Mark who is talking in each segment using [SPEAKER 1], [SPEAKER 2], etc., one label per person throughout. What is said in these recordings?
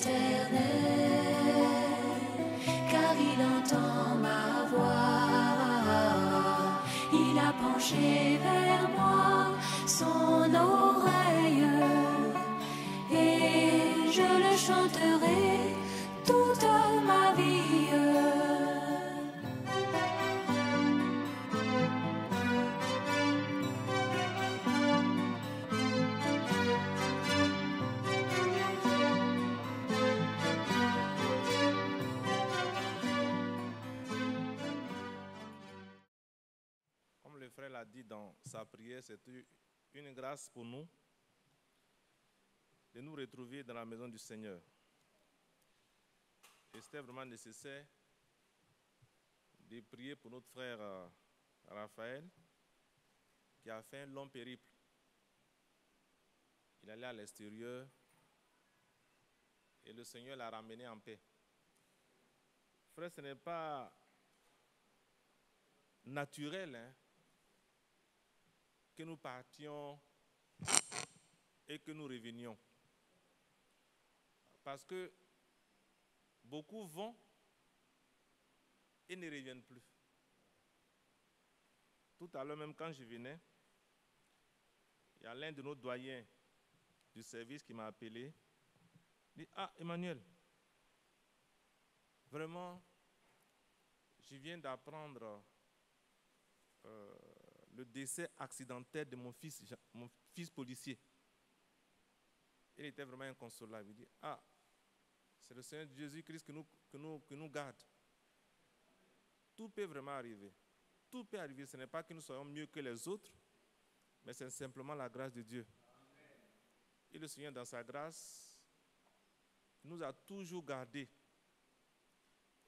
[SPEAKER 1] l'Éternel, car il entend ma voix. Il a penché vers moi son oreille, et je le chanterai toute ma vie.
[SPEAKER 2] Comme le frère l'a dit dans sa prière, c'est une grâce pour nous de nous retrouver dans la maison du Seigneur. Et c'était vraiment nécessaire de prier pour notre frère Raphaël, qui a fait un long périple. Il allait à l'extérieur et le Seigneur l'a ramené en paix. Frère, ce n'est pas naturel que nous partions et que nous revenions. Parce que beaucoup vont et ne reviennent plus. Tout à l'heure, même quand je venais, il y a l'un de nos doyens du service qui m'a appelé. Il dit, ah, Emmanuel, vraiment, je viens d'apprendre le décès accidentel de mon fils policier. Il était vraiment inconsolable. Il dit, ah, c'est le Seigneur Jésus-Christ que nous garde. Tout peut vraiment arriver. Tout peut arriver. Ce n'est pas que nous soyons mieux que les autres, mais c'est simplement la grâce de Dieu. Amen. Et le Seigneur, dans sa grâce, nous a toujours gardés.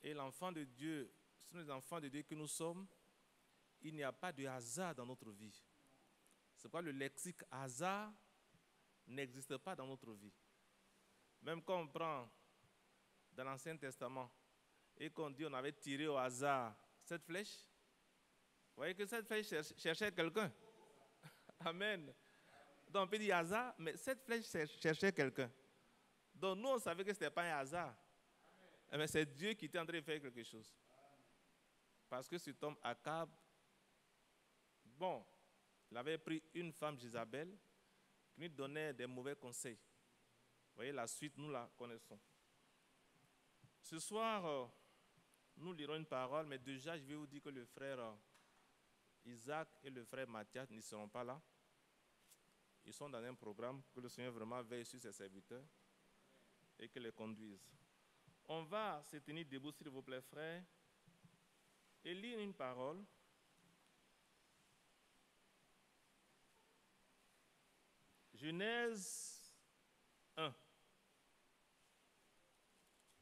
[SPEAKER 2] Et l'enfant de Dieu, ce sont les enfants de Dieu que nous sommes, il n'y a pas de hasard dans notre vie. C'est pourquoi le lexique hasard n'existe pas dans notre vie. Même quand on prend dans l'Ancien Testament et qu'on dit on avait tiré au hasard cette flèche, vous voyez que cette flèche cherchait quelqu'un. Amen. Donc on peut dire hasard, mais cette flèche cherchait quelqu'un. Donc nous on savait que ce n'était pas un hasard. Mais c'est Dieu qui était en train de faire quelque chose. Parce que cet homme Akab, bon, il avait pris une femme Jézabel qui lui donnait des mauvais conseils. Vous voyez, la suite, nous la connaissons. Ce soir, nous lirons une parole, mais déjà, je vais vous dire que le frère Isaac et le frère Mathias ne seront pas là. Ils sont dans un programme que le Seigneur vraiment veille sur ses serviteurs et que les conduise. On va se tenir debout, s'il vous plaît, frère, et lire une parole. Genèse 1.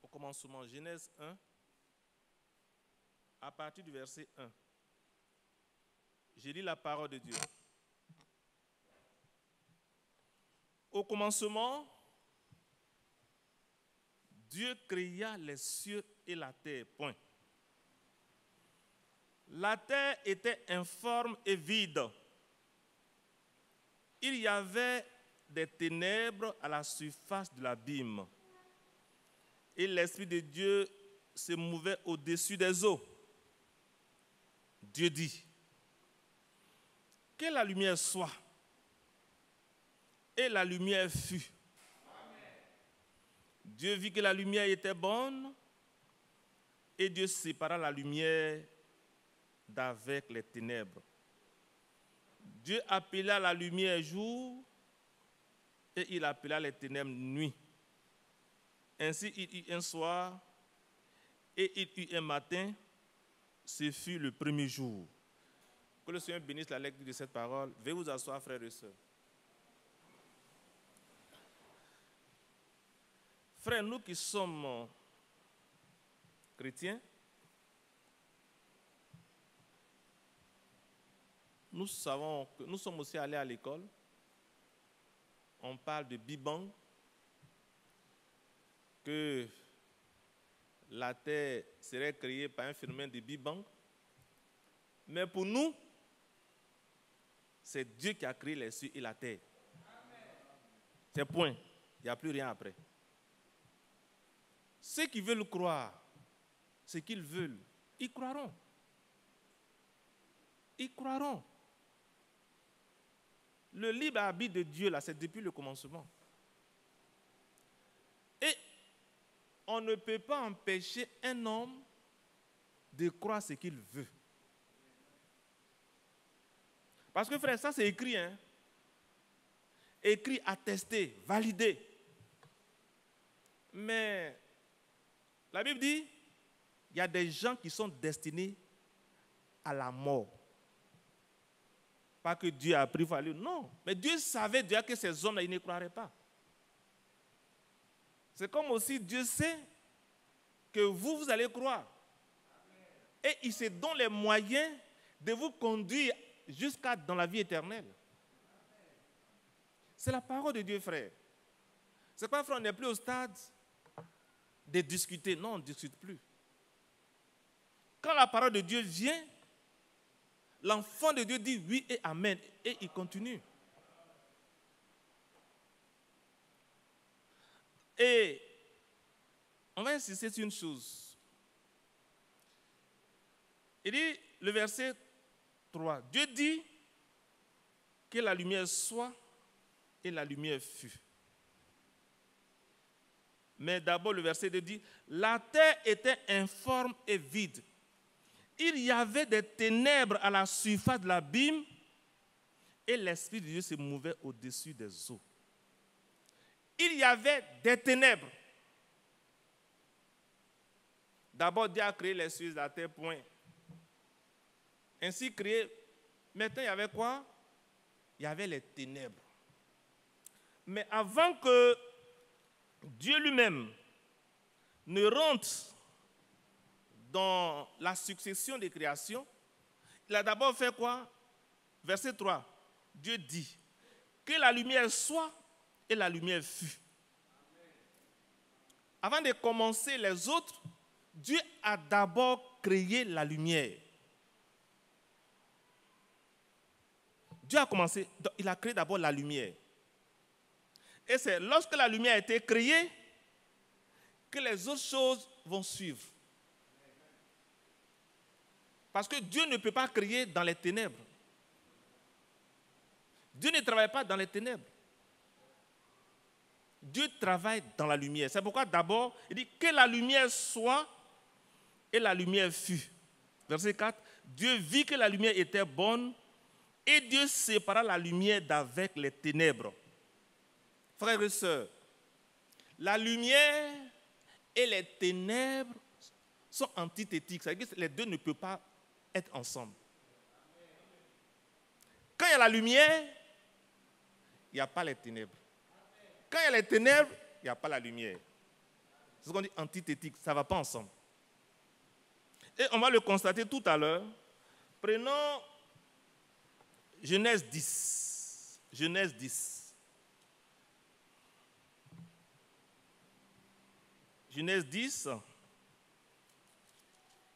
[SPEAKER 2] Au commencement, Genèse 1, à partir du verset 1. Je lis la parole de Dieu. Au commencement, Dieu créa les cieux et la terre. Point. La terre était informe et vide. Il y avait des ténèbres à la surface de l'abîme. Et l'Esprit de Dieu se mouvait au-dessus des eaux. Dieu dit, que la lumière soit. Et la lumière fut. Amen. Dieu vit que la lumière était bonne, et Dieu sépara la lumière d'avec les ténèbres. Dieu appela la lumière jour, et il appela les ténèbres nuit. Ainsi il eut un soir, et il eut un matin, ce fut le premier jour. Que le Seigneur bénisse la lecture de cette parole. Veuillez vous asseoir, frères et sœurs. Frères, nous qui sommes chrétiens, nous savons que nous sommes aussi allés à l'école. On parle de Big Bang, que la Terre serait créée par un phénomène de Big Bang. Mais pour nous, c'est Dieu qui a créé les cieux et la terre. C'est point. Il n'y a plus rien après. ceux qui veulent croire ce qu'ils veulent, ils croiront. Ils croiront. Le libre arbitre de Dieu, là, c'est depuis le commencement. Et on ne peut pas empêcher un homme de croire ce qu'il veut. Parce que, frère, ça c'est écrit, hein? Écrit, attesté, validé. Mais la Bible dit, il y a des gens qui sont destinés à la mort. Pas que Dieu a pris pour lui, non. Mais Dieu savait déjà que ces hommes-là, ils ne croiraient pas. C'est comme aussi Dieu sait que vous allez croire. Et il se donne les moyens de vous conduire jusqu'à dans la vie éternelle. C'est la parole de Dieu, frère. C'est pas, frère, on n'est plus au stade de discuter. Non, on ne discute plus. Quand la parole de Dieu vient, l'enfant de Dieu dit oui et amen. Et il continue. Et on va insister sur une chose. Il dit, le verset 3, Dieu dit que la lumière soit et la lumière fut. Mais d'abord, le verset 2 dit, la terre était informe et vide. Il y avait des ténèbres à la surface de l'abîme et l'Esprit de Dieu se mouvait au-dessus des eaux. Il y avait des ténèbres. D'abord, Dieu a créé les cieux et la terre, point. Ainsi créé, maintenant il y avait quoi? Il y avait les ténèbres. Mais avant que Dieu lui-même ne rentre dans la succession des créations, il a d'abord fait quoi? Verset 3, Dieu dit que la lumière soit et la lumière fut. Avant de commencer les autres, Dieu a d'abord créé la lumière. Dieu a commencé, il a créé d'abord la lumière. Et c'est lorsque la lumière a été créée que les autres choses vont suivre. Parce que Dieu ne peut pas créer dans les ténèbres. Dieu ne travaille pas dans les ténèbres. Dieu travaille dans la lumière. C'est pourquoi d'abord, il dit que la lumière soit et la lumière fut. Verset 4, Dieu vit que la lumière était bonne et Dieu sépara la lumière d'avec les ténèbres. Frères et sœurs, la lumière et les ténèbres sont antithétiques. C'est-à-dire que les deux ne peuvent pas être ensemble. Quand il y a la lumière, il n'y a pas les ténèbres. Quand il y a les ténèbres, il n'y a pas la lumière. C'est ce qu'on dit antithétique, ça ne va pas ensemble. Et on va le constater tout à l'heure. Prenons Genèse 10. Genèse 10. Genèse 10,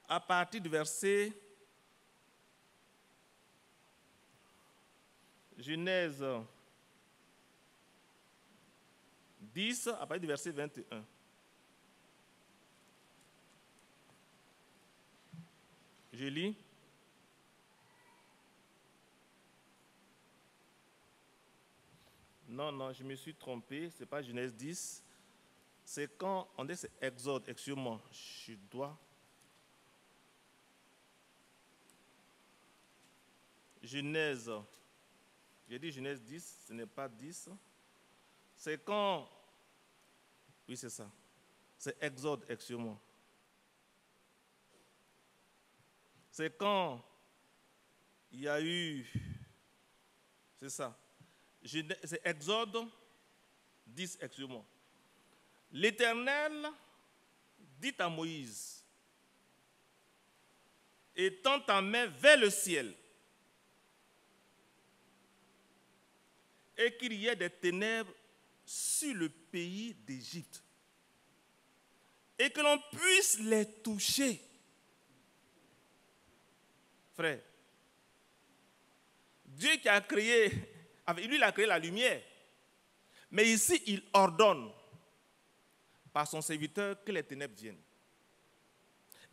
[SPEAKER 2] à partir du verset... Genèse 10, à partir du verset 21. Je lis. Non, je me suis trompé, ce n'est pas Genèse 10. C'est quand on dit c'est Exode, excusez-moi, je dois. Genèse, j'ai dit Genèse 10, ce n'est pas 10. C'est quand, oui c'est ça, c'est Exode, excusez-moi. C'est quand il y a eu, c'est ça, c'est Exode 10, excusez-moi. L'Éternel dit à Moïse, étends ta main vers le ciel, et qu'il y ait des ténèbres sur le pays d'Égypte, et que l'on puisse les toucher. Frère, Dieu qui a créé, lui il a créé la lumière, mais ici il ordonne par son serviteur que les ténèbres viennent.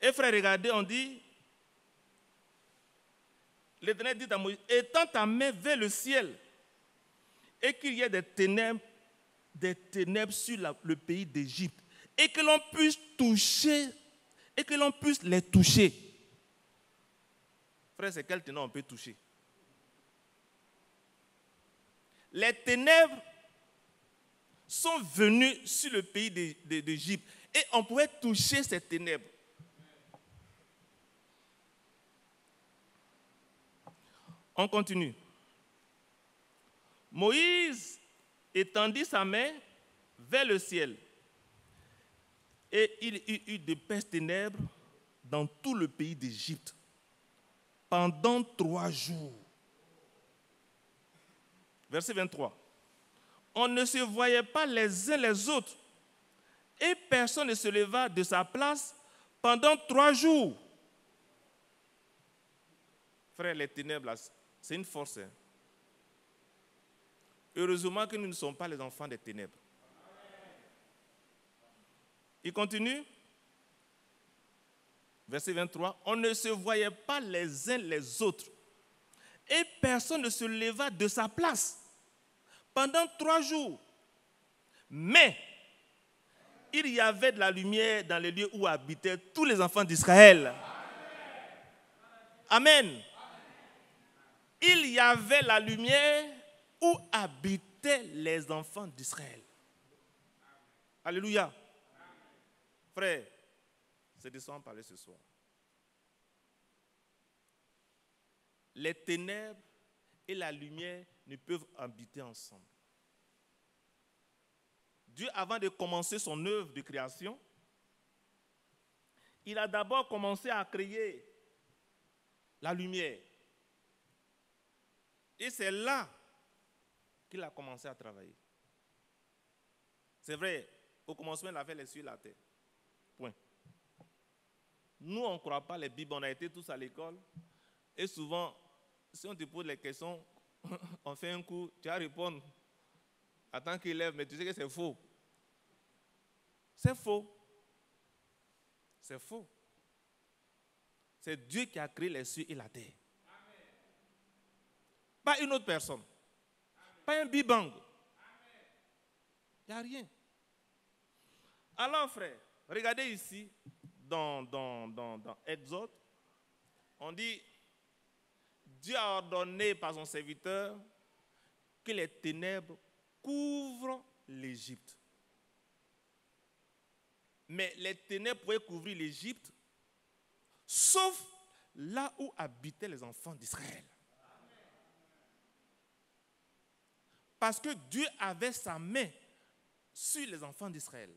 [SPEAKER 2] Et frère, regardez, on dit, l'Éternel dit à Moïse, étends ta main vers le ciel et qu'il y ait des ténèbres sur le pays d'Égypte et que l'on puisse les toucher. Frère, c'est quel ténèbre on peut toucher? Les ténèbres sont venues sur le pays d'Égypte et on pouvait toucher ces ténèbres. On continue. Moïse étendit sa main vers le ciel et il y eut d'épaisses ténèbres dans tout le pays d'Égypte pendant 3 jours. Verset 23. On ne se voyait pas les uns les autres et personne ne se leva de sa place pendant 3 jours. Frère, les ténèbres, là, c'est une force. Hein. Heureusement que nous ne sommes pas les enfants des ténèbres. Il continue. Verset 23. On ne se voyait pas les uns les autres et personne ne se leva de sa place pendant 3 jours. Mais il y avait de la lumière dans les lieux où habitaient tous les enfants d'Israël. Amen. Il y avait la lumière où habitaient les enfants d'Israël. Alléluia. Frère, c'est de ça qu'on parlait ce soir. Les ténèbres et la lumière ne peuvent habiter ensemble. Dieu, avant de commencer son œuvre de création, il a d'abord commencé à créer la lumière. Et c'est là qu'il a commencé à travailler. C'est vrai, au commencement, il avait les cieux et la terre. Point. Nous, on ne croit pas les Bibles. On a été tous à l'école. Et souvent, si on te pose les questions, on fait un coup, tu vas répondre en tant qu'élève, mais tu sais que c'est faux. C'est faux. C'est faux. C'est Dieu qui a créé les cieux et la terre. Pas une autre personne. Pas un Big Bang. Il n'y a rien. Alors, frère, regardez ici, dans Exode, on dit, Dieu a ordonné par son serviteur que les ténèbres couvrent l'Égypte. Mais les ténèbres pouvaient couvrir l'Égypte, sauf là où habitaient les enfants d'Israël. Parce que Dieu avait sa main sur les enfants d'Israël.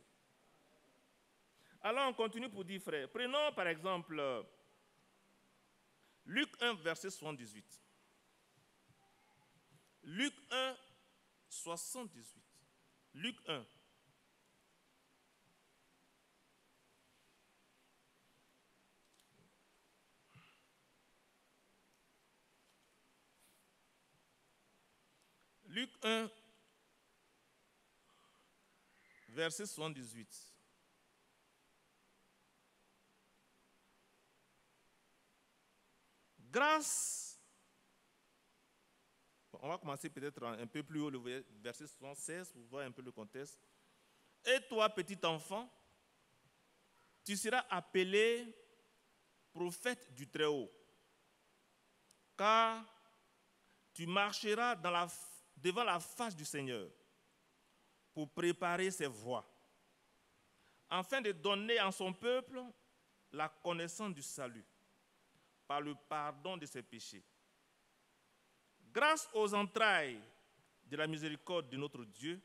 [SPEAKER 2] Alors on continue pour dire, frère, prenons par exemple Luc 1, verset 78. Luc 1, 78. Luc 1. Luc 1, verset 78. Grâce, on va commencer peut-être un peu plus haut, le verset 76, pour voir un peu le contexte. Et toi, petit enfant, tu seras appelé prophète du Très-Haut, car tu marcheras devant la face du Seigneur pour préparer ses voies, afin de donner à son peuple la connaissance du salut par le pardon de ses péchés. Grâce aux entrailles de la miséricorde de notre Dieu,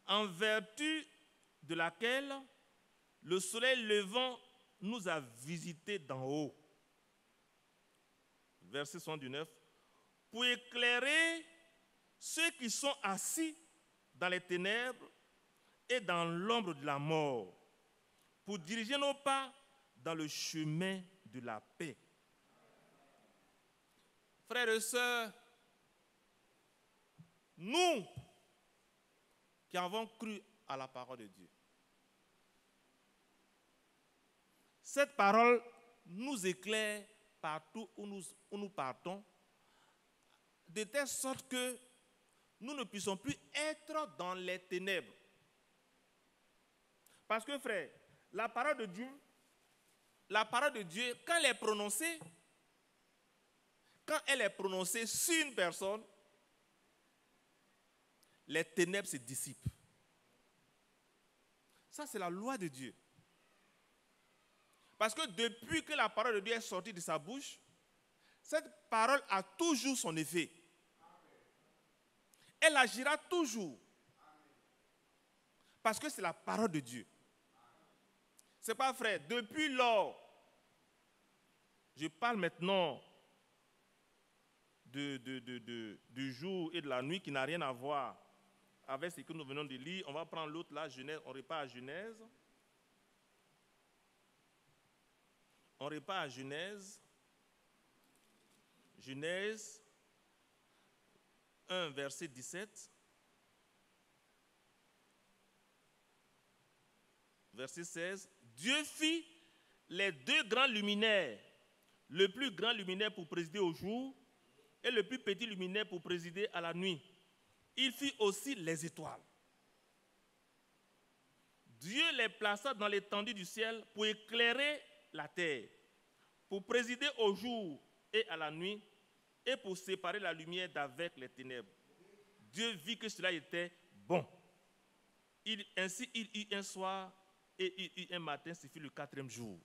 [SPEAKER 2] en vertu de laquelle le soleil levant nous a visités d'en haut. Verset 79. Pour éclairer ceux qui sont assis dans les ténèbres et dans l'ombre de la mort, pour diriger nos pas dans le chemin de la paix. Frères et sœurs, nous qui avons cru à la parole de Dieu, cette parole nous éclaire partout où nous partons, de telle sorte que nous ne puissions plus être dans les ténèbres. Parce que, frère, la parole de Dieu, quand elle est prononcée sur une personne, les ténèbres se dissipent. Ça, c'est la loi de Dieu. Parce que depuis que la parole de Dieu est sortie de sa bouche, cette parole a toujours son effet. Elle agira toujours. Parce que c'est la parole de Dieu. C'est pas frère. Depuis lors, je parle maintenant du jour et de la nuit qui n'a rien à voir avec ce que nous venons de lire. On va prendre l'autre là, Genèse. On repart à Genèse. On repart à Genèse. Genèse 1, verset 17. Verset 16. Dieu fit les deux grands luminaires, le plus grand luminaire pour présider au jour et le plus petit luminaire pour présider à la nuit. Il fit aussi les étoiles. Dieu les plaça dans l'étendue du ciel pour éclairer la terre, pour présider au jour et à la nuit, et pour séparer la lumière d'avec les ténèbres. Dieu vit que cela était bon. Ainsi, il eut un soir et il eut un matin, ce fut le 4e jour.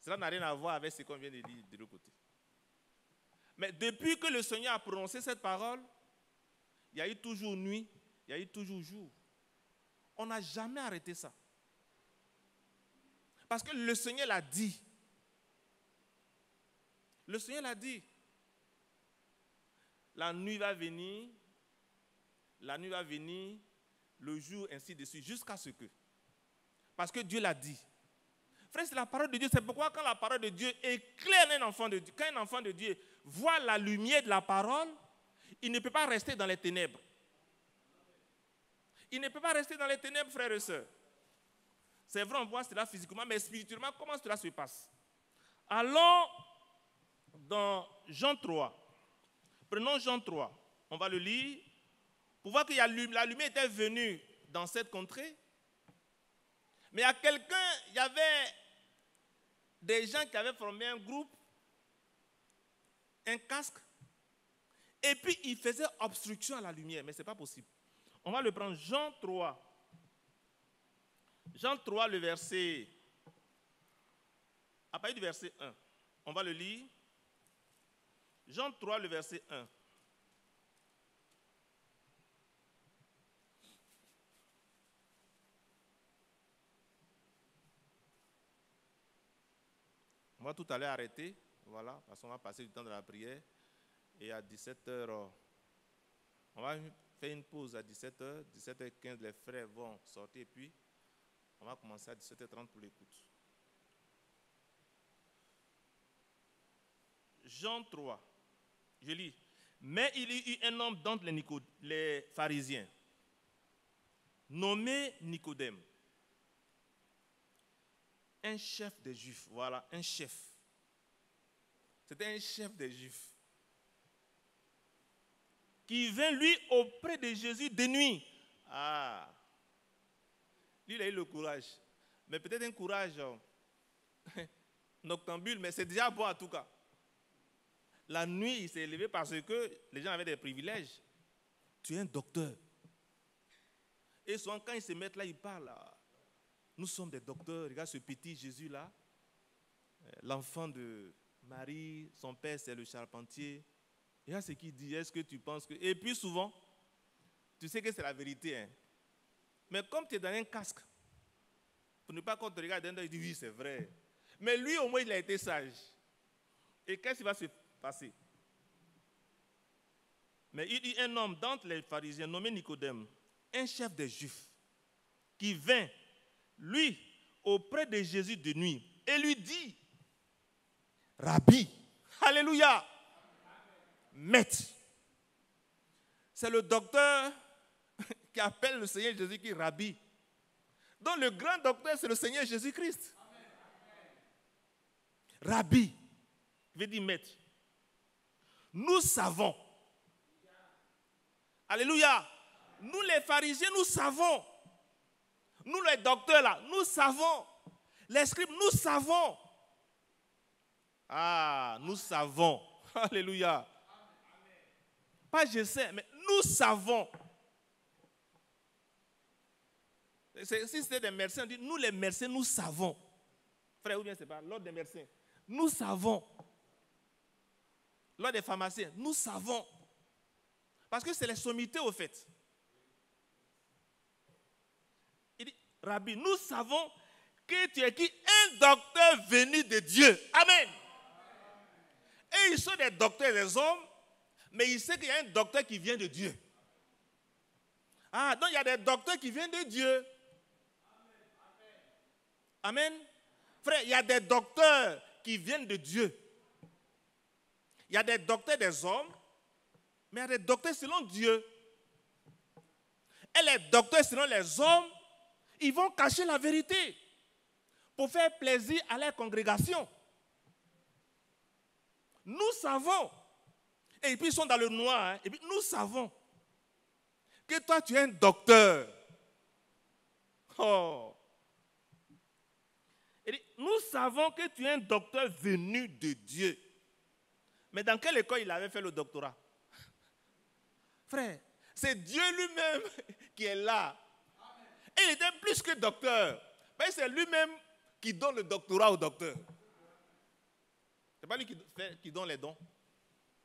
[SPEAKER 2] Cela n'a rien à voir avec ce qu'on vient de dire de l'autre côté. Mais depuis que le Seigneur a prononcé cette parole, il y a eu toujours nuit, il y a eu toujours jour. On n'a jamais arrêté ça. Parce que le Seigneur l'a dit. Le Seigneur l'a dit. La nuit va venir, le jour, ainsi de suite, jusqu'à ce que. Parce que Dieu l'a dit. Frère, c'est la parole de Dieu. C'est pourquoi quand la parole de Dieu éclaire un enfant de Dieu, quand un enfant de Dieu voit la lumière de la parole, il ne peut pas rester dans les ténèbres. Il ne peut pas rester dans les ténèbres, frères et sœurs. C'est vrai, on voit cela physiquement, mais spirituellement, comment cela se passe? Allons dans Jean 3. Prenons Jean 3. On va le lire pour voir que la lumière était venue dans cette contrée. Mais il y avait des gens qui avaient formé un groupe, un casque, et puis ils faisaient obstruction à la lumière, mais ce n'est pas possible. On va le prendre, Jean 3. Jean 3, le verset, à partir du verset 1. On va le lire. Jean 3, le verset 1. On va tout à l'heure arrêter, voilà, parce qu'on va passer du temps de la prière. Et à 17h, on va faire une pause à 17h. 17h15, les frères vont sortir et puis on va commencer à 17h30 pour l'écoute. Jean 3, je lis. Mais il y eut un homme d'entre les pharisiens, nommé Nicodème, un chef des Juifs. Voilà, un chef. C'était un chef des Juifs. Qui vint, lui, auprès de Jésus de nuit. Ah, lui, il a eu le courage. Mais peut-être un courage noctambule, mais c'est déjà bon en tout cas. La nuit, il s'est élevé parce que les gens avaient des privilèges. Tu es un docteur. Et souvent, quand ils se mettent là, ils parlent. Nous sommes des docteurs. Regarde ce petit Jésus-là. L'enfant de Marie, son père, c'est le charpentier. Regarde ce qu'il dit. Est-ce que tu penses que... Et puis souvent, tu sais que c'est la vérité. Hein? Mais comme tu es dans un casque, pour ne pas qu'on te regarde dedans, il dit oui, c'est vrai. Mais lui, au moins, il a été sage. Et qu'est-ce qui va se passer? Mais il y a un homme d'entre les pharisiens nommé Nicodème, un chef des Juifs, qui vint, lui, auprès de Jésus de nuit, et lui dit, Rabbi, alléluia, maître. C'est le docteur qui appelle le Seigneur Jésus qui Rabbi. Donc le grand docteur, c'est le Seigneur Jésus-Christ. Rabbi, veut dire maître. Nous savons. Alléluia. Nous les pharisiens, nous savons. Nous les docteurs là, nous savons. Les scribes, nous savons. Ah, nous savons. Alléluia. Pas je sais, mais nous savons. Si c'était des médecins, on dit nous les médecins, nous savons. Frère, ou bien c'est pas l'ordre des médecins. Nous savons. L'ordre des pharmaciens, nous savons. Parce que c'est les sommités au fait. Il dit, Rabbi, nous savons que tu es qui? Un docteur venu de Dieu. Amen. Et ils sont des docteurs des hommes, mais il sait qu'il y a un docteur qui vient de Dieu. Ah, donc il y a des docteurs qui viennent de Dieu. Amen. Frère, il y a des docteurs qui viennent de Dieu. Il y a des docteurs des hommes, mais il y a des docteurs selon Dieu. Et les docteurs selon les hommes, ils vont cacher la vérité pour faire plaisir à leur congrégation. Nous savons, et puis ils sont dans le noir, hein, et puis nous savons que toi tu es un docteur. Oh. Et dit, nous savons que tu es un docteur venu de Dieu. Mais dans quelle école il avait fait le doctorat? Frère, c'est Dieu lui-même qui est là. Et il était plus que docteur. Mais c'est lui-même qui donne le doctorat au docteur. Ce n'est pas lui qui donne les dons.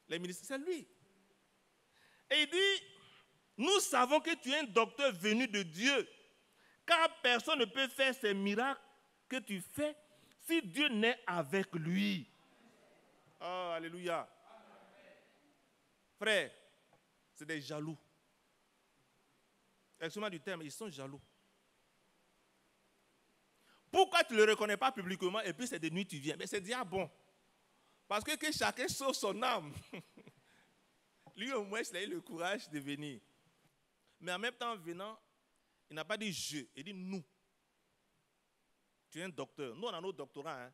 [SPEAKER 2] Les ministres, c'est lui. Et il dit, nous savons que tu es un docteur venu de Dieu, car personne ne peut faire ces miracles que tu fais si Dieu n'est avec lui. Oh, alléluia. Frère, c'est des jaloux. Excusez-moi du terme, ils sont jaloux. Pourquoi tu ne le reconnais pas publiquement et puis c'est de nuit tu viens? Mais c'est déjà bon. Parce que chacun sauve son âme. Lui au moins il a eu le courage de venir. Mais en même temps en venant, il n'a pas dit je, il dit nous. Tu es un docteur. Nous on a nos doctorats, hein,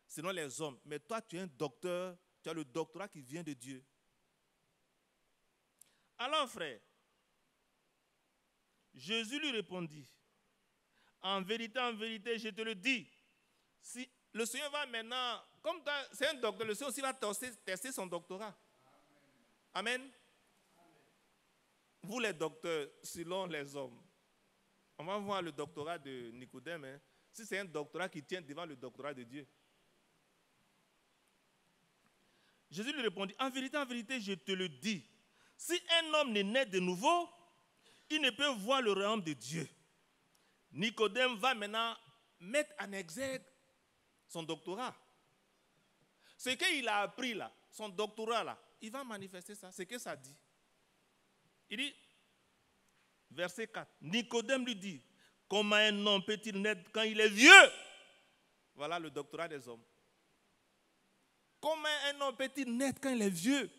[SPEAKER 2] selon les hommes. Mais toi tu es un docteur, tu as le doctorat qui vient de Dieu. Alors frère, Jésus lui répondit, en vérité, je te le dis, si le Seigneur va maintenant, comme c'est un docteur, le Seigneur aussi va tester son doctorat. Amen. Vous les docteurs, selon les hommes, on va voir le doctorat de Nicodème, hein, si c'est un doctorat qui tient devant le doctorat de Dieu. Jésus lui répondit, en vérité, je te le dis, si un homme n'est né de nouveau, il ne peut voir le royaume de Dieu. Nicodème va maintenant mettre en exergue son doctorat. Ce qu'il a appris là, son doctorat là, il va manifester ça, c'est ce que ça dit. Il dit, verset 4, Nicodème lui dit, comment un homme peut-il naître quand il est vieux? Voilà le doctorat des hommes. Comment un homme peut-il naître quand il est vieux?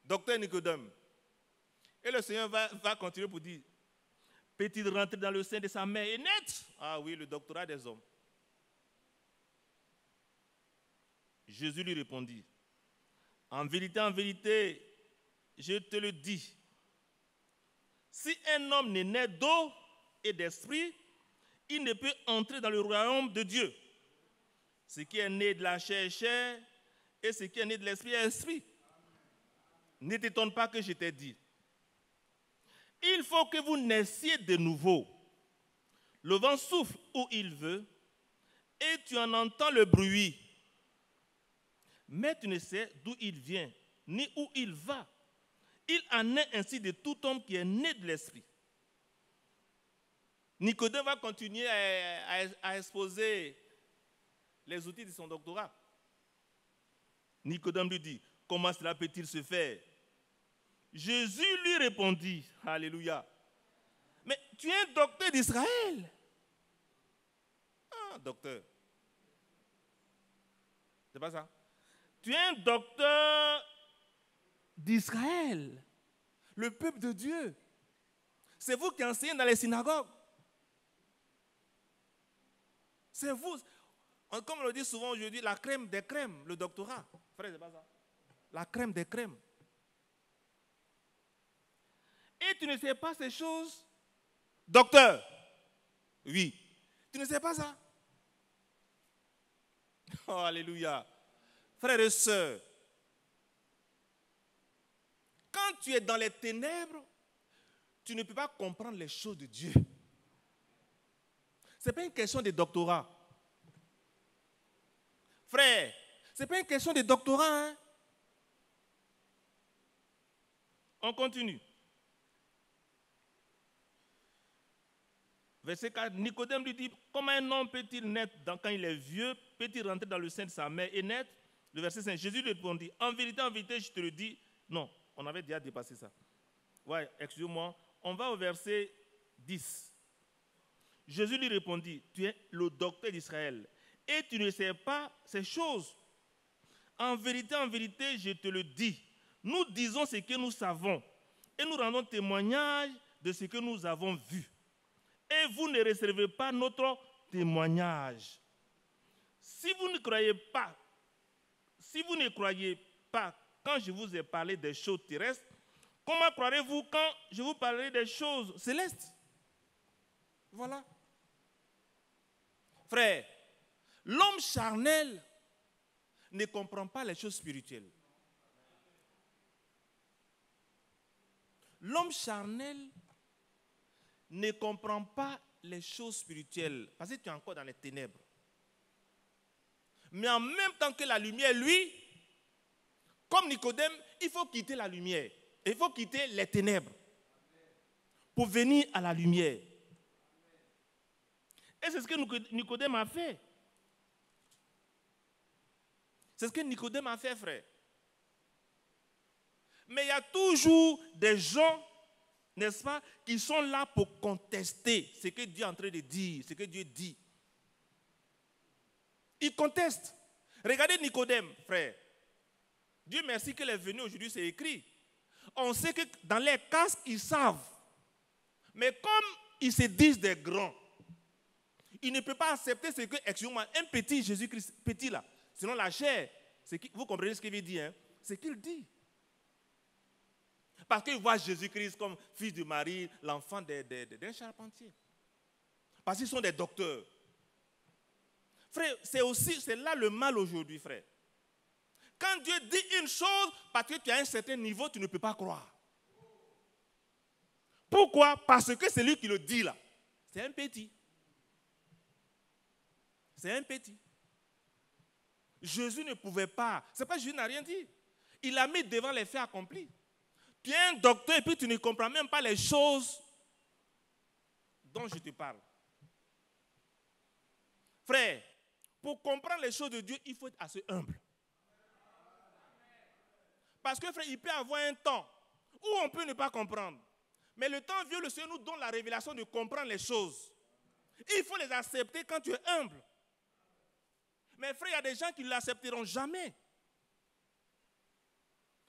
[SPEAKER 2] Docteur Nicodème. Et le Seigneur va continuer pour dire, peut-il rentrer dans le sein de sa mère et naître? Ah oui, le doctorat des hommes. Jésus lui répondit, en vérité, je te le dis, si un homme n'est né d'eau et d'esprit, il ne peut entrer dans le royaume de Dieu. Ce qui est né de la chair est chair, et ce qui est né de l'esprit est esprit. Ne t'étonne pas que je t'ai dit. Il faut que vous naissiez de nouveau. Le vent souffle où il veut, et tu en entends le bruit. Mais tu ne sais d'où il vient, ni où il va. Il en est ainsi de tout homme qui est né de l'esprit. Nicodème va continuer à exposer les outils de son doctorat. Nicodème lui dit, comment cela peut-il se faire? Jésus lui répondit, alléluia, mais tu es un docteur d'Israël. Ah, docteur. C'est pas ça? Tu es un docteur d'Israël, le peuple de Dieu. C'est vous qui enseignez dans les synagogues. C'est vous. Comme on le dit souvent aujourd'hui, la crème des crèmes, le doctorat. Frère, c'est pas ça. La crème des crèmes. Et tu ne sais pas ces choses, docteur. Oui. Tu ne sais pas ça? Oh, alléluia. Frères et sœurs, quand tu es dans les ténèbres, tu ne peux pas comprendre les choses de Dieu. Ce n'est pas une question de doctorat. Frère, ce n'est pas une question de doctorat. Hein? On continue. Verset 4, Nicodème lui dit, comment un homme peut-il naître quand il est vieux? Peut-il rentrer dans le sein de sa mère et naître? Le verset 5, Jésus lui répondit, en vérité, je te le dis. Non, on avait déjà dépassé ça. Ouais, excusez-moi. On va au verset 10. Jésus lui répondit, tu es le docteur d'Israël et tu ne sais pas ces choses. En vérité, je te le dis. Nous disons ce que nous savons et nous rendons témoignage de ce que nous avons vu. Et vous ne recevez pas notre témoignage. Si vous ne croyez pas quand je vous ai parlé des choses terrestres, comment croirez-vous quand je vous parlerai des choses célestes? Voilà. Frère, l'homme charnel ne comprend pas les choses spirituelles. L'homme charnel ne comprend pas les choses spirituelles parce que tu es encore dans les ténèbres. Mais en même temps que la lumière, lui, comme Nicodème, il faut quitter la lumière. Il faut quitter les ténèbres pour venir à la lumière. Et c'est ce que Nicodème a fait. C'est ce que Nicodème a fait, frère. Mais il y a toujours des gens, n'est-ce pas, qui sont là pour contester ce que Dieu est en train de dire, ce que Dieu dit. Ils contestent. Regardez Nicodème, frère. Dieu merci qu'il est venu aujourd'hui, c'est écrit. On sait que dans les casques, ils savent. Mais comme ils se disent des grands, ils ne peuvent pas accepter ce que, excusez-moi, un petit Jésus-Christ, petit là, selon la chair, vous comprenez ce qu'il veut dire, hein? C'est ce qu'il dit. Parce qu'ils voient Jésus-Christ comme fils de Marie, l'enfant d'un charpentier. Parce qu'ils sont des docteurs. Frère, c'est là le mal aujourd'hui, frère. Quand Dieu dit une chose, parce que tu as un certain niveau, tu ne peux pas croire. Pourquoi? Parce que c'est lui qui le dit là. C'est un petit. C'est un petit. Jésus ne pouvait pas. C'est pas Jésus n'a rien dit. Il a mis devant les faits accomplis. Tu es un docteur et puis tu ne comprends même pas les choses dont je te parle. Frère, pour comprendre les choses de Dieu, il faut être assez humble. Parce que frère, il peut y avoir un temps où on peut ne pas comprendre. Mais le temps vient, le Seigneur nous donne la révélation de comprendre les choses. Il faut les accepter quand tu es humble. Mais frère, il y a des gens qui ne l'accepteront jamais.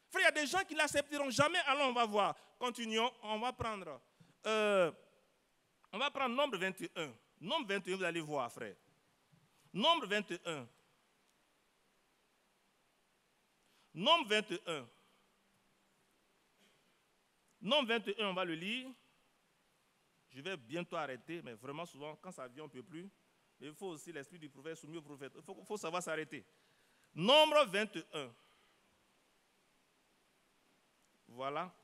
[SPEAKER 2] Frère, il y a des gens qui ne l'accepteront jamais. Alors on va voir. Continuons. On va prendre Nombre 21. Nombre 21, vous allez voir, frère. Nombre 21. Nombre 21. Nombre 21, on va le lire. Je vais bientôt arrêter, mais vraiment souvent, quand ça vient, on ne peut plus. Mais il faut aussi l'esprit du prophète soumis au prophète. Il faut savoir s'arrêter. Nombre 21. Voilà.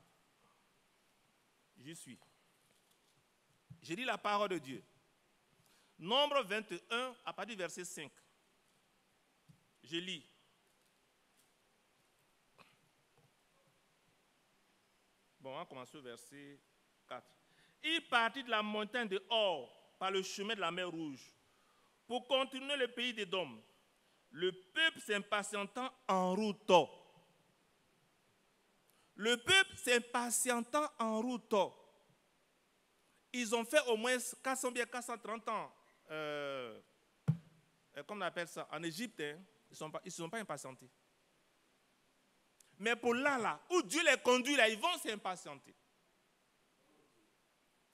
[SPEAKER 2] J'y suis. Je lis la parole de Dieu. Nombre 21, à partir du verset 5. Je lis. Bon, on va commencer au verset 4. Il partit de la montagne de Hor par le chemin de la mer Rouge pour continuer le pays d'Édom. Le peuple s'impatientant en route. Le peuple s'impatientant en route. Ils ont fait au moins 430 ans. Comment on appelle ça? En Égypte, hein, ils ne sont pas impatientés. Mais pour là, où Dieu les conduit, là, ils vont s'impatienter.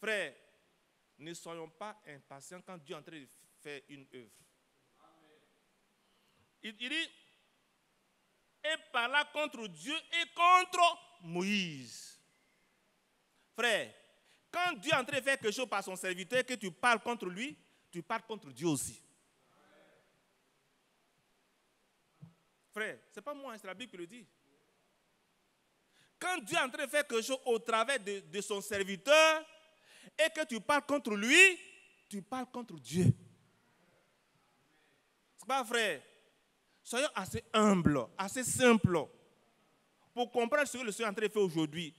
[SPEAKER 2] Frère, ne soyons pas impatients quand Dieu est en train de faire une œuvre. Il dit, et parla contre Dieu et contre Moïse. Frère, quand Dieu est en train de faire quelque chose par son serviteur et que tu parles contre lui, tu parles contre Dieu aussi. Frère, ce n'est pas moi, c'est la Bible qui le dit. Quand Dieu est en train de faire quelque chose au travers de son serviteur et que tu parles contre lui, tu parles contre Dieu. C'est pas frère. Soyons assez humbles, assez simples pour comprendre ce que le Seigneur est en train de faire aujourd'hui.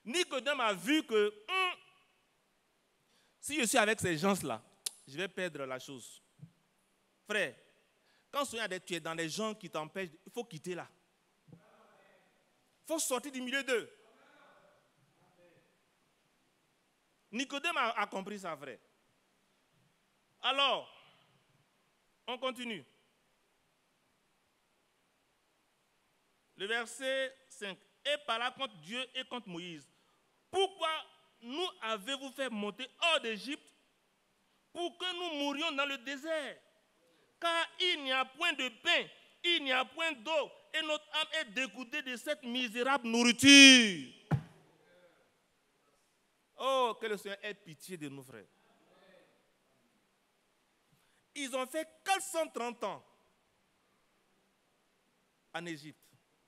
[SPEAKER 2] Nicodème a vu que si je suis avec ces gens-là, je vais perdre la chose. Frère, quand tu es dans des gens qui t'empêchent, il faut quitter là. Il faut sortir du milieu d'eux. Nicodème a compris ça, frère. Alors, on continue. Le verset 5. Et parla contre Dieu et contre Moïse. Pourquoi nous avez-vous fait monter hors d'Égypte pour que nous mourions dans le désert? Car il n'y a point de pain, il n'y a point d'eau, et notre âme est dégoûtée de cette misérable nourriture. Oh, que le Seigneur ait pitié de nous, frères. Ils ont fait 430 ans en Égypte.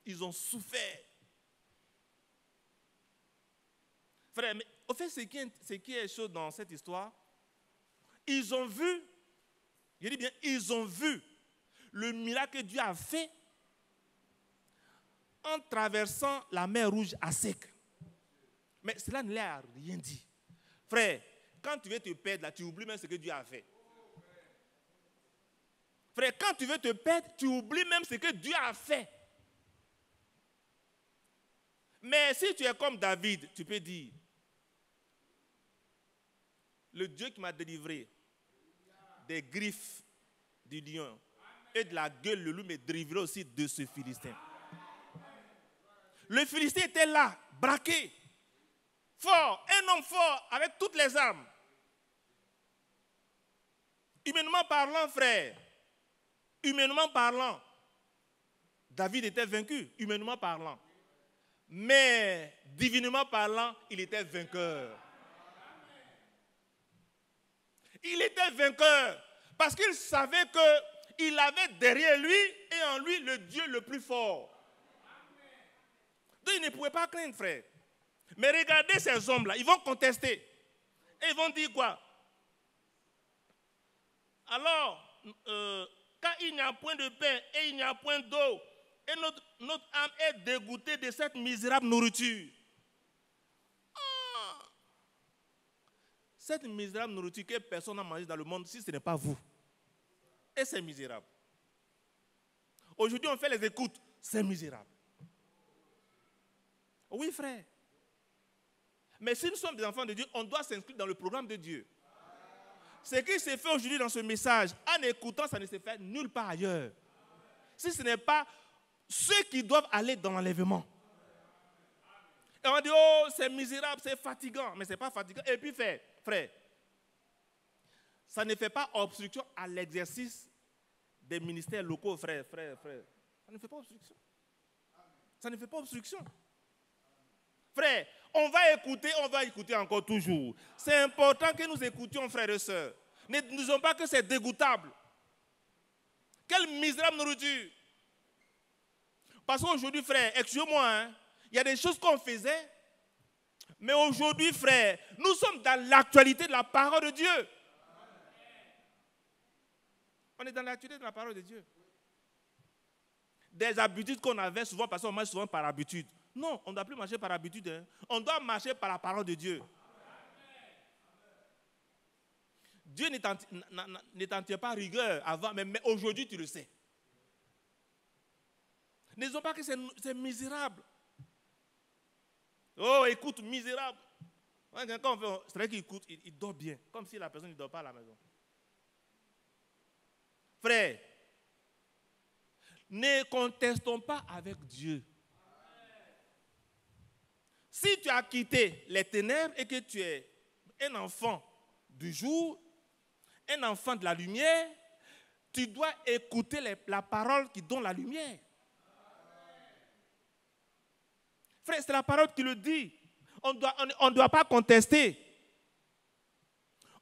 [SPEAKER 2] Ils ont souffert. Frère, mais au fait, ce qui est chaud dans cette histoire, ils ont vu, je dis bien, ils ont vu le miracle que Dieu a fait en traversant la mer Rouge à sec. Mais cela ne leur a rien dit. Frère, quand tu veux te perdre là, tu oublies même ce que Dieu a fait. Frère, quand tu veux te perdre, tu oublies même ce que Dieu a fait. Mais si tu es comme David, tu peux dire, le Dieu qui m'a délivré des griffes du lion et de la gueule, le loup me délivrera aussi de ce Philistin. Le Philistin était là, braqué, fort, un homme fort avec toutes les armes. Humainement parlant, frère, humainement parlant, David était vaincu, humainement parlant. Mais divinement parlant, il était vainqueur. Il était vainqueur parce qu'il savait qu'il avait derrière lui et en lui le Dieu le plus fort. Donc il ne pouvait pas craindre, frère. Mais regardez ces hommes-là, ils vont contester. Et ils vont dire quoi? Alors, car il n'y a point de pain et il n'y a point d'eau, et notre âme est dégoûtée de cette misérable nourriture. Cette misérable nourriture que personne n'a mangé dans le monde, si ce n'est pas vous. Et c'est misérable. Aujourd'hui, on fait les écoutes, c'est misérable. Oui, frère. Mais si nous sommes des enfants de Dieu, on doit s'inscrire dans le programme de Dieu. Ce qui se fait aujourd'hui dans ce message, en écoutant, ça ne se fait nulle part ailleurs. Si ce n'est pas ceux qui doivent aller dans l'enlèvement. Et on dit, oh, c'est misérable, c'est fatigant. Mais ce n'est pas fatigant. Et puis, frère, ça ne fait pas obstruction à l'exercice des ministères locaux, frère. Ça ne fait pas obstruction. Ça ne fait pas obstruction. Frère, on va écouter encore toujours. C'est important que nous écoutions, frères et sœurs. Ne disons pas que c'est dégoûtable. Quelle misérable nourriture. Parce qu'aujourd'hui, frère, excusez-moi, il y a des choses qu'on faisait, mais aujourd'hui, frère, nous sommes dans l'actualité de la parole de Dieu. On est dans l'actualité de la parole de Dieu. Des habitudes qu'on avait souvent, parce qu'on mange souvent par habitude. Non, on ne doit plus marcher par habitude. Hein. On doit marcher par la parole de Dieu. Dieu ne t'en tient pas rigueur avant, mais aujourd'hui tu le sais. Ne disons pas que c'est misérable. Oh, écoute, misérable. C'est vrai qu'il écoute, il dort bien, comme si la personne ne dort pas à la maison. Frère, ne contestons pas avec Dieu. Si tu as quitté les ténèbres et que tu es un enfant du jour, un enfant de la lumière, Tu dois écouter la parole qui donne la lumière. Frère, c'est la parole qui le dit. On ne doit pas contester.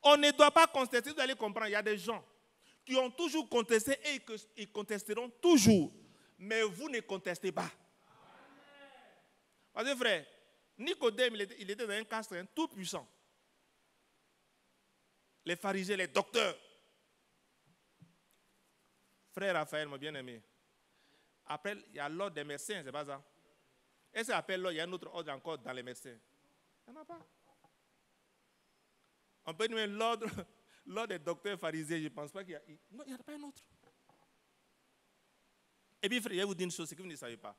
[SPEAKER 2] On ne doit pas contester. Vous allez comprendre, il y a des gens qui ont toujours contesté et ils contesteront toujours. Mais vous ne contestez pas. Parce que frère, Nicodème, il était dans un castre tout puissant. Les pharisiens, les docteurs. Frère Raphaël, mon bien-aimé. Après, il y a l'ordre des médecins, c'est pas ça? Et ça s'appelle l'ordre, il y a un autre ordre encore dans les médecins. Il n'y en a pas. On peut dire l'ordre des docteurs pharisiens, je ne pense pas qu'il y a. Non, il n'y en a pas un autre. Et puis, frère, je vais vous dire une chose, c'est que vous ne savez pas.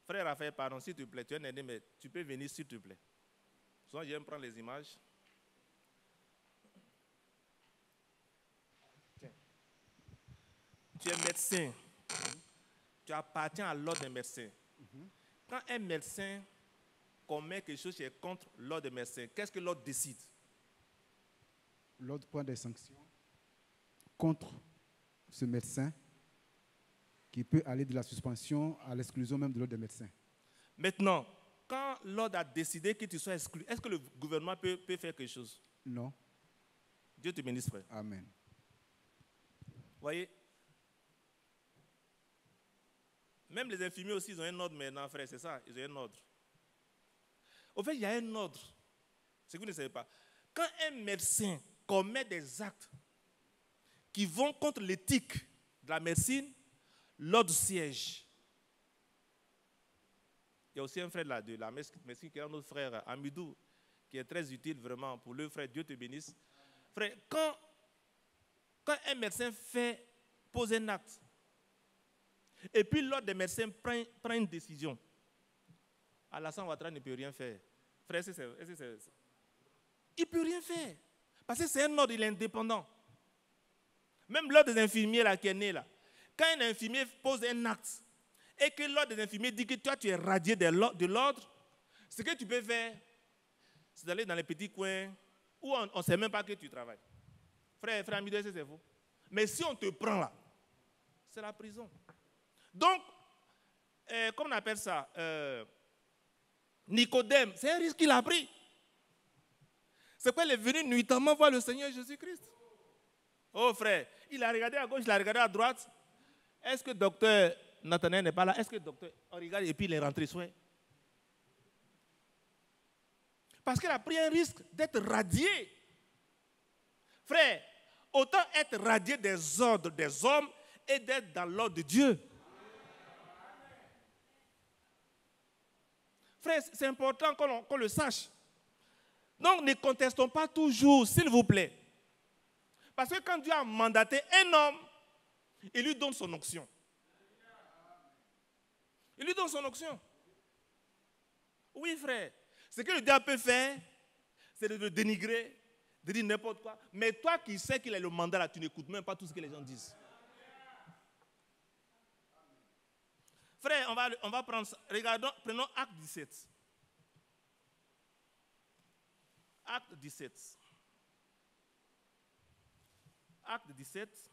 [SPEAKER 2] Frère Raphaël, pardon, s'il te plaît, tu es un aîné, mais tu peux venir, s'il te plaît. Souvent, j'aime prendre les images. Tiens. Tu es médecin. Tu appartiens à l'ordre des médecins. Quand un médecin commet quelque chose qui est contre l'ordre des médecins, qu'est-ce que l'ordre décide?
[SPEAKER 3] L'ordre prend des sanctions contre ce médecin qui peut aller de la suspension à l'exclusion même de l'ordre des médecins.
[SPEAKER 2] Maintenant, quand l'ordre a décidé que tu sois exclu, est-ce que le gouvernement peut faire quelque chose?
[SPEAKER 3] Non.
[SPEAKER 2] Dieu te bénisse, frère.
[SPEAKER 3] Amen.
[SPEAKER 2] Vous voyez? Même les infirmiers aussi, ils ont un ordre maintenant, frère, c'est ça, ils ont un ordre. Au fait, il y a un ordre. C'est que vous ne savez pas. Quand un médecin commet des actes qui vont contre l'éthique de la médecine, l'ordre siège. Il y a aussi un frère de la médecine qui est notre frère Amidou, qui est très utile vraiment pour le frère. Dieu te bénisse. Frère, quand un médecin pose un acte, et puis l'ordre des médecins prend une décision, Alassane Ouattara ne peut rien faire. Frère, il ne peut rien faire. Parce que c'est un ordre, il est indépendant. Même l'ordre des infirmiers là, qui est né là. Quand un infirmier pose un acte et que l'ordre des infirmiers dit que toi tu es radié de l'ordre, ce que tu peux faire, c'est d'aller dans les petits coins où on ne sait même pas que tu travailles. Frère Amidou, c'est vous. Mais si on te prend là, c'est la prison. Donc, comment on appelle ça? Nicodème, c'est un risque qu'il a pris. C'est pourquoi il est venu nuitamment voir le Seigneur Jésus-Christ. Oh frère, il a regardé à gauche, il a regardé à droite. Est-ce que docteur Nathanaël n'est pas là? Est-ce que docteur... On regarde et puis il est rentré soin. Parce qu'il a pris un risque d'être radié. Frère, autant être radié des ordres des hommes et d'être dans l'ordre de Dieu. Frère, c'est important qu'on le sache. Donc, ne contestons pas toujours, s'il vous plaît. Parce que quand Dieu a mandaté un homme, il lui donne son onction. Il lui donne son onction. Oui, frère. Ce que le diable peut faire, c'est de le dénigrer, de dire n'importe quoi. Mais toi qui sais qu'il a le mandat là, tu n'écoutes même pas tout ce que les gens disent. Frère, on va prendre ça. Prenons Acte 17. Acte 17. Acte 17.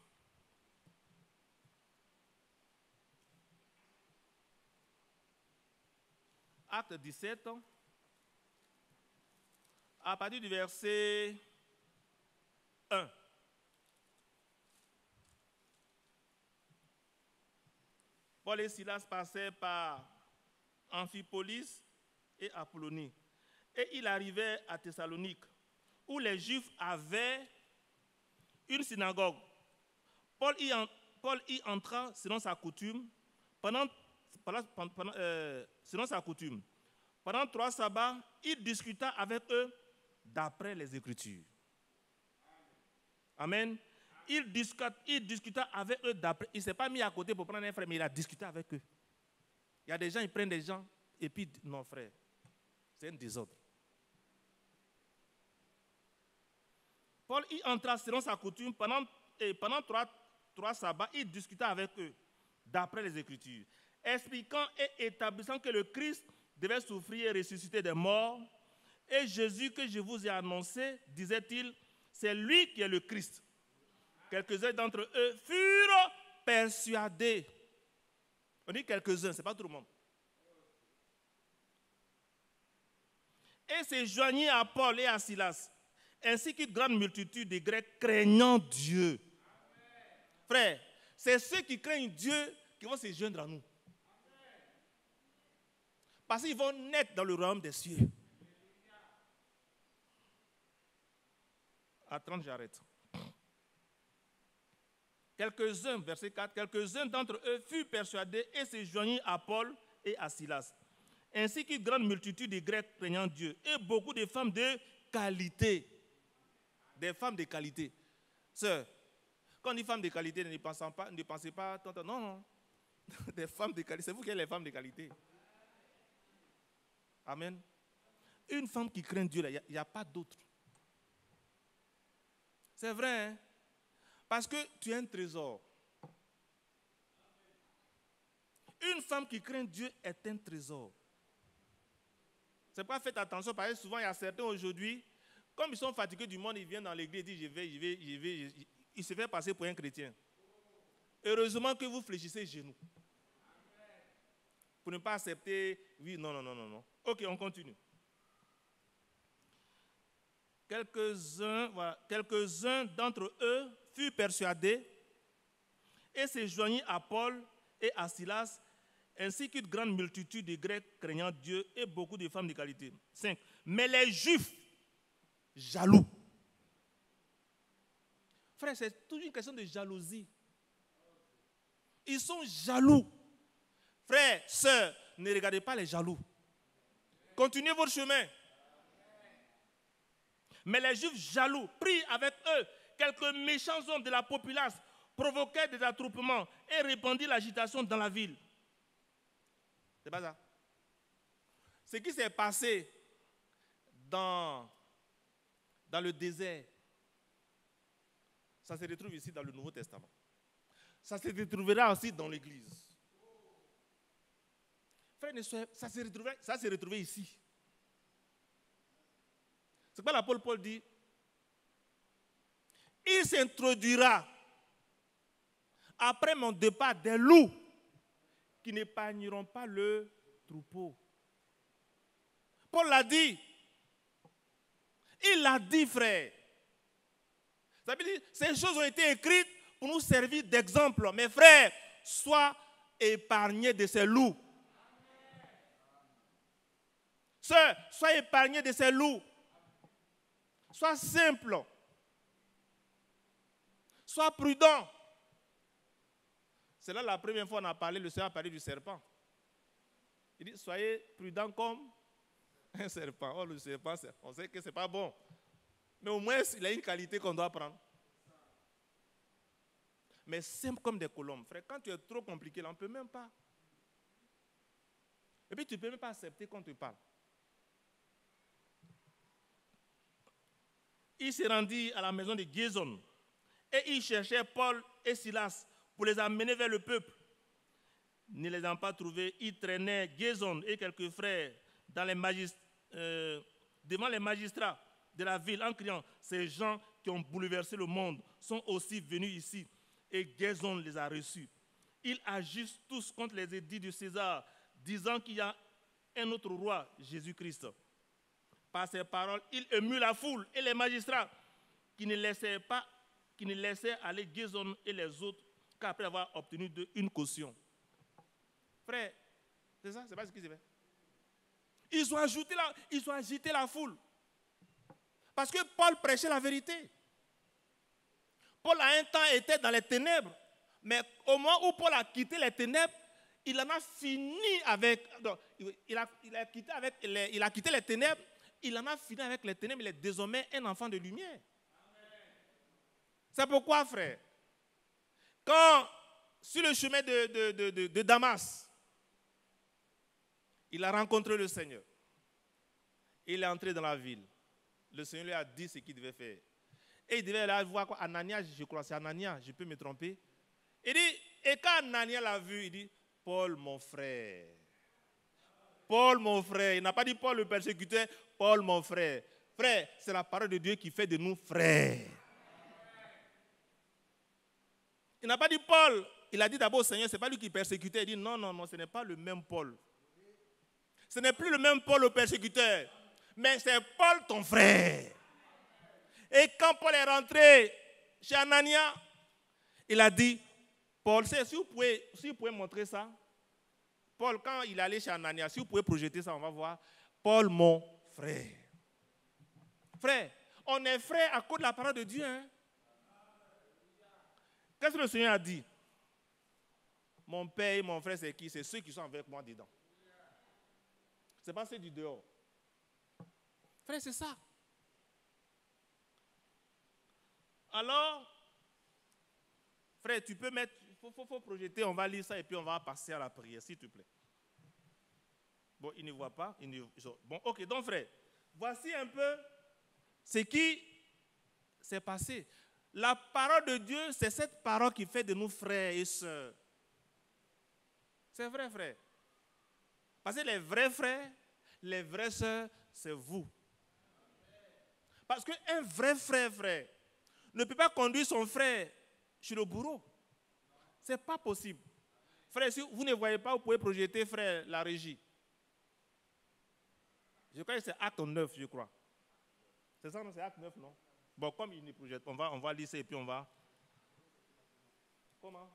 [SPEAKER 2] Acte 17. À partir du verset 1. Paul et Silas passaient par Amphipolis et Apollonie. Et il arrivait à Thessalonique, où les Juifs avaient une synagogue. Paul y entra selon sa coutume. Selon sa coutume. Pendant 3 sabbats, il discuta avec eux d'après les Écritures. Amen. Il discuta avec eux d'après. Il ne s'est pas mis à côté pour prendre un frère, mais il a discuté avec eux. Il y a des gens, ils prennent des gens, et puis, non frère, c'est un désordre. Paul y entra selon sa coutume pendant 3 sabbats, il discuta avec eux d'après les Écritures, expliquant et établissant que le Christ devait souffrir et ressusciter des morts. Et Jésus que je vous ai annoncé, disait-il, c'est lui qui est le Christ. quelques-uns d'entre eux furent persuadés. On dit quelques-uns, ce n'est pas tout le monde. Et se joignit à Paul et à Silas, ainsi qu'une grande multitude de Grecs craignant Dieu. Frère, c'est ceux qui craignent Dieu qui vont se joindre à nous. Parce qu'ils vont naître dans le royaume des cieux. À 30, j'arrête. Quelques-uns, verset 4, quelques-uns d'entre eux furent persuadés et se joignirent à Paul et à Silas, ainsi qu'une grande multitude de Grecs craignant Dieu et beaucoup de femmes de qualité. Des femmes de qualité. Sœurs, quand on dit femmes de qualité, ne pensez pas, non. Des femmes de qualité, c'est vous qui êtes les femmes de qualité. Amen. Une femme qui craint Dieu, il n'y a pas d'autre. C'est vrai, hein? Parce que tu es un trésor. Une femme qui craint Dieu est un trésor. C'est pas faites attention, parce que souvent il y a certains aujourd'hui, comme ils sont fatigués du monde, ils viennent dans l'église et disent je vais. Ils se font passer pour un chrétien. Heureusement que vous fléchissez les genoux. Pour ne pas accepter, oui, non. Ok, on continue. Quelques-uns d'entre eux furent persuadés et se joignirent à Paul et à Silas, ainsi qu'une grande multitude de Grecs craignant Dieu et beaucoup de femmes de qualité. 5. Mais les Juifs, jaloux. Frère, c'est toujours une question de jalousie. Ils sont jaloux. Frère, sœur, ne regardez pas les jaloux. Continuez votre chemin. Mais les Juifs jaloux, pris avec eux quelques méchants hommes de la populace, provoquaient des attroupements et répandirent l'agitation dans la ville. C'est pas ça. Ce qui s'est passé dans le désert, ça se retrouve ici dans le Nouveau Testament. Ça se retrouvera aussi dans l'Église. Frère, ça s'est retrouvé ici. C'est quoi l'apôtre Paul dit? Il s'introduira après mon départ des loups qui n'épargneront pas le troupeau. Paul l'a dit. Il l'a dit, frère. Ça veut dire, ces choses ont été écrites pour nous servir d'exemple. Mais frère, sois épargné de ces loups. Sœur, sois épargné de ces loups. Sois simple. Sois prudent. C'est là la première fois qu'on a parlé, le Seigneur a parlé du serpent. Il dit, soyez prudent comme un serpent. Oh, le serpent, on sait que ce n'est pas bon. Mais au moins, il a une qualité qu'on doit prendre. Mais simple comme des colombes. Frère, quand tu es trop compliqué, là, on ne peut même pas. Et puis, tu ne peux même pas accepter qu'on te parle. Il s'est rendu à la maison de Jason et il cherchait Paul et Silas pour les amener vers le peuple. Ne les ayant pas trouvés, il traînait Jason et quelques frères devant les magistrats de la ville en criant « Ces gens qui ont bouleversé le monde sont aussi venus ici. » Et Jason les a reçus. Ils agissent tous contre les édits de César, disant qu'il y a un autre roi, Jésus-Christ. Par ces paroles, il émut la foule et les magistrats qui ne laissaient aller Jason et les autres qu'après avoir obtenu une caution. Frère, c'est ça, c'est pas ce qui s'est fait. Ils ont agité la foule. Parce que Paul prêchait la vérité. Paul à un temps était dans les ténèbres, mais au moment où Paul a quitté les ténèbres, il en a fini avec. Non, il a quitté les ténèbres. Il en a fini avec les ténèbres, il est désormais un enfant de lumière. C'est pourquoi, frère, quand, sur le chemin de Damas, il a rencontré le Seigneur. Il est entré dans la ville. Le Seigneur lui a dit ce qu'il devait faire. Et il devait aller voir quoi? Ananias, je crois, c'est Ananias, je peux me tromper. Il dit, et quand Ananias l'a vu, il dit, Paul, mon frère. Paul, mon frère. Il n'a pas dit Paul le persécuteur, Paul, mon frère. Frère, c'est la parole de Dieu qui fait de nous frères. Il n'a pas dit Paul. Il a dit d'abord au Seigneur, ce n'est pas lui qui persécutait. Il dit non, non, non, ce n'est pas le même Paul. Ce n'est plus le même Paul le persécuteur. Mais c'est Paul ton frère. Et quand Paul est rentré chez Anania, il a dit, Paul, si vous pouvez montrer ça. Paul, quand il est allé chez Anania, si vous pouvez projeter ça, on va voir. Paul, mon frère. Frère, on est frère à cause de la parole de Dieu. Hein? Qu'est-ce que le Seigneur a dit? Mon père et mon frère, c'est qui? C'est ceux qui sont avec moi dedans. Ce n'est pas ceux du dehors. Frère, c'est ça. Alors, frère, tu peux mettre, il faut projeter, on va lire ça et puis on va passer à la prière, s'il te plaît. Bon, il ne voit pas. Bon, ok, donc frère, voici un peu ce qui s'est passé. La parole de Dieu, c'est cette parole qui fait de nous frères et sœurs. C'est vrai, frère. Parce que les vrais frères, les vraies sœurs, c'est vous. Parce qu'un vrai frère, ne peut pas conduire son frère chez le bourreau. Ce n'est pas possible. Frère, si vous ne voyez pas, vous pouvez projeter, frère, la régie. Je crois que c'est acte 9, je crois. C'est ça, non? C'est acte 9, non? Bon, comme il ne projette, on va lire ça et puis on va... Comment?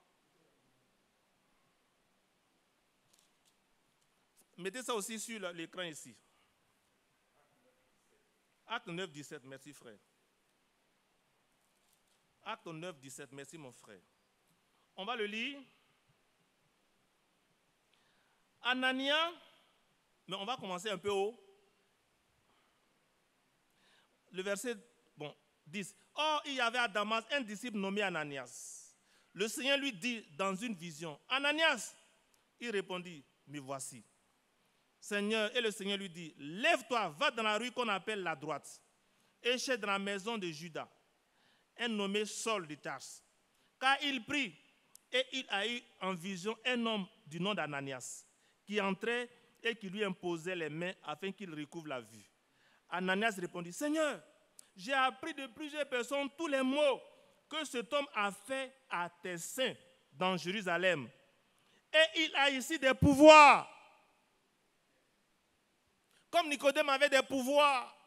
[SPEAKER 2] Mettez ça aussi sur l'écran ici. Acte 9, 17, merci frère. Acte 9, 17, merci mon frère. On va le lire. Anania, mais on va commencer un peu haut. Le verset 10. Or, il y avait à Damas un disciple nommé Ananias. Le Seigneur lui dit dans une vision, Ananias, il répondit, me voici. Seigneur, et le Seigneur lui dit, lève-toi, va dans la rue qu'on appelle la droite, et cherche dans la maison de Judas un nommé Saul de Tarse. Car il prit, et il a eu en vision un homme du nom d'Ananias, qui entrait et qui lui imposait les mains afin qu'il recouvre la vue. Ananias répondit, Seigneur, j'ai appris de plusieurs personnes tous les maux que cet homme a fait à tes saints dans Jérusalem. Et il a ici des pouvoirs. Comme Nicodème avait des pouvoirs.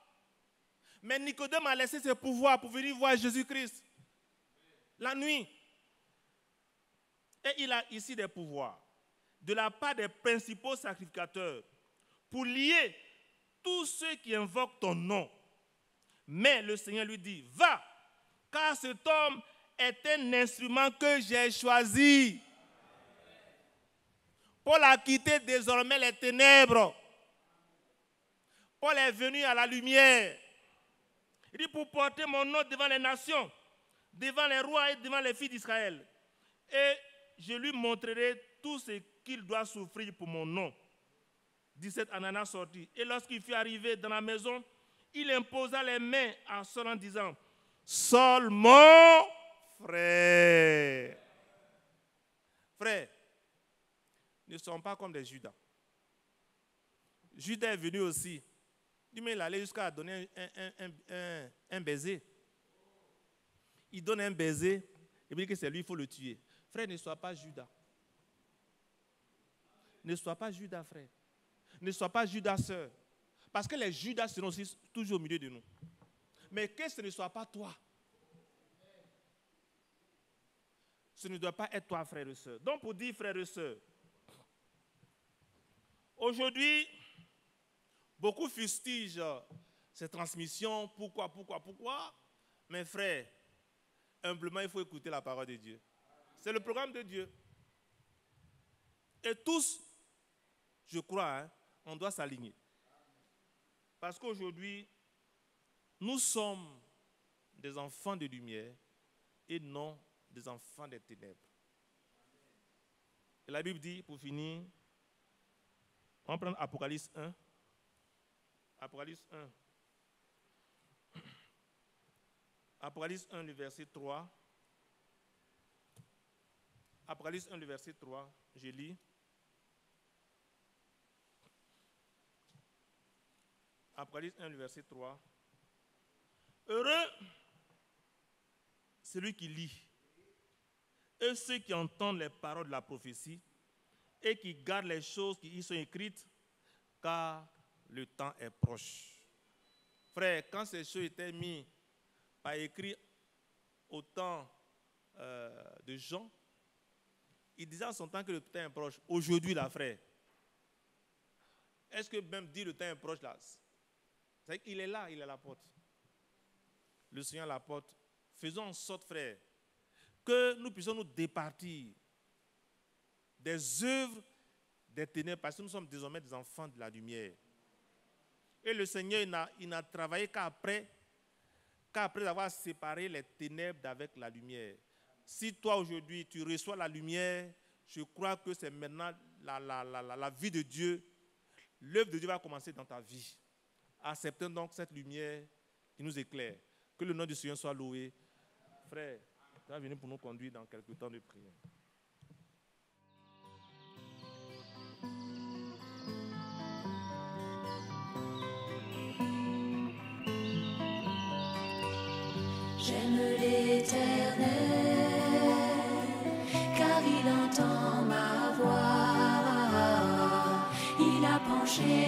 [SPEAKER 2] Mais Nicodème a laissé ses pouvoirs pour venir voir Jésus-Christ la nuit. Et il a ici des pouvoirs de la part des principaux sacrificateurs pour lier tous ceux qui invoquent ton nom. Mais le Seigneur lui dit, va, car cet homme est un instrument que j'ai choisi. Paul a quitté désormais les ténèbres. Paul est venu à la lumière. Il dit pour porter mon nom devant les nations, devant les rois et devant les filles d'Israël. Et je lui montrerai tout ce qu'il doit souffrir pour mon nom. 17, Ananias sortit. Et lorsqu'il fut arrivé dans la maison, il imposa les mains à Saul en disant, Saul, mon frère. Frère, ne sommes pas comme des Judas. Judas est venu aussi. Il allait jusqu'à donner un baiser. Il donne un baiser et dit que c'est lui, il faut le tuer. Frère, ne sois pas Judas. Ne sois pas Judas, frère. Ne sois pas Judas, sœur. Parce que les Judas seront aussi toujours au milieu de nous. Mais que ce ne soit pas toi. Ce ne doit pas être toi, frère et sœur. Donc, pour dire, frère et sœur, aujourd'hui, beaucoup fustigent ces transmissions. Pourquoi? Mais frère, humblement, il faut écouter la parole de Dieu. C'est le programme de Dieu. Et tous, je crois, on doit s'aligner. Parce qu'aujourd'hui, nous sommes des enfants de lumière et non des enfants des ténèbres. Et la Bible dit, pour finir, on va prendre Apocalypse 1. Apocalypse 1. Apocalypse 1, le verset 3. Apocalypse 1, le verset 3, je lis. Apocalypse 1, le verset 3. Heureux celui qui lit. et ceux qui entendent les paroles de la prophétie et qui gardent les choses qui y sont écrites, car le temps est proche. Frère, quand ces choses étaient mises par écrit au temps de Jean, il disait en son temps que le temps est proche. Aujourd'hui, là, frère, est-ce que même dire le temps est proche, là, c'est qu'il est là, il est à la porte. Le Seigneur à la porte. Faisons en sorte, frère, que nous puissions nous départir des œuvres des ténèbres, parce que nous sommes désormais des enfants de la lumière. Et le Seigneur, il n'a travaillé qu'après avoir séparé les ténèbres d'avec la lumière. Si toi, aujourd'hui, tu reçois la lumière, je crois que c'est maintenant la vie de Dieu. L'œuvre de Dieu va commencer dans ta vie. Acceptons donc cette lumière qui nous éclaire. Que le nom du Seigneur soit loué. Frère, tu vas venir pour nous conduire dans quelques temps de prière.
[SPEAKER 1] J'aime l'Éternel, car il entend ma voix. Il a penché